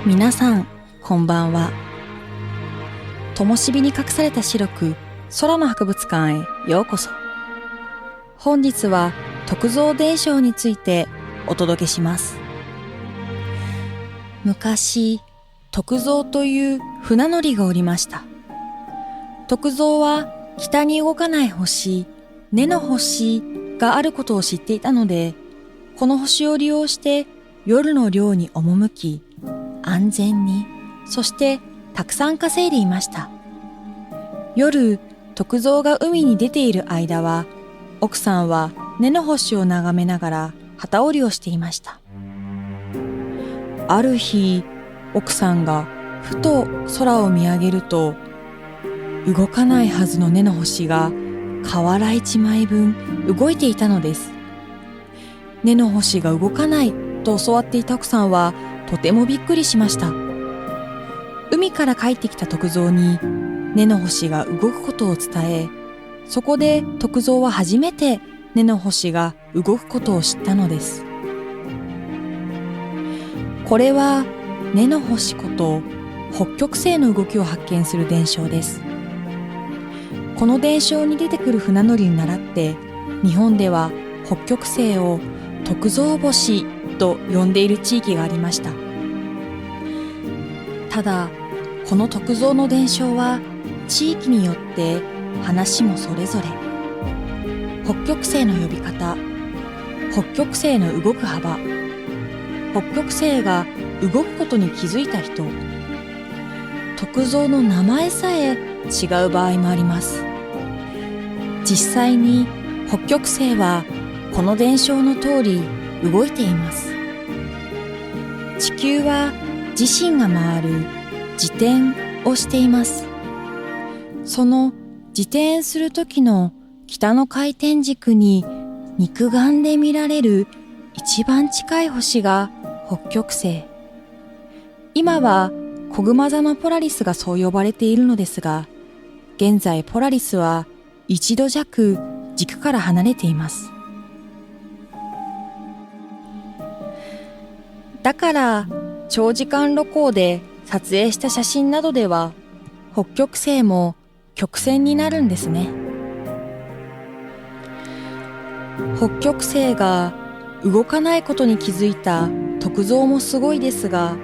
皆さん、こんばんは。灯火に隠された白く空の博物館へようこそ。本日は徳蔵伝承についてお届けします。昔、徳蔵という船乗りがおりました。徳蔵は北に動かない星、根の星があることを知っていたので、この星を利用して夜の漁に赴き、安全に、そしてたくさん稼いでいました。夜、徳蔵が海に出ている間は、奥さんは根の星を眺めながら機織りをしていました。ある日、奥さんがふと空を見上げると、動かないはずの根の星が瓦一枚分動いていたのです。根の星が動かないと教わっていた奥さんはとてもびっくりしました。海から帰ってきた徳蔵に根の星が動くことを伝え、そこで徳蔵は初めて根の星が動くことを知ったのです。これは根の星こと北極星の動きを発見する伝承です。この伝承に出てくる船乗りに倣って、日本では北極星を徳蔵星と呼んでいる地域がありました。ただ、この徳蔵の伝承は地域によって話もそれぞれ。北極星の呼び方、北極星の動く幅、北極星が動くことに気づいた人、徳蔵の名前さえ違う場合もあります。実際に北極星はこの伝承の通り動いています。地球は自身が回る自転をしています。その自転する時の北の回転軸に肉眼で見られる一番近い星が北極星。今は子熊座のポラリスがそう呼ばれているのですが、現在ポラリスは1度弱軸から離れています。だから長時間露光で撮影した写真などでは北極星も曲線になるんですね。北極星が動かないことに気づいた徳蔵もすごいですが、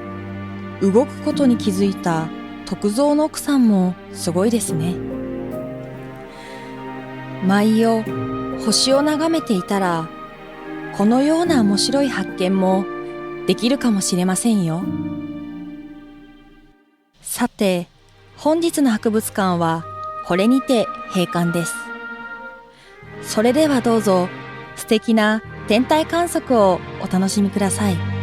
動くことに気づいた徳蔵の奥さんもすごいですね。毎夜星を眺めていたら、このような面白い発見もできるかもしれませんよ。さて、本日の博物館はこれにて閉館です。それではどうぞ素敵な天体観測をお楽しみください。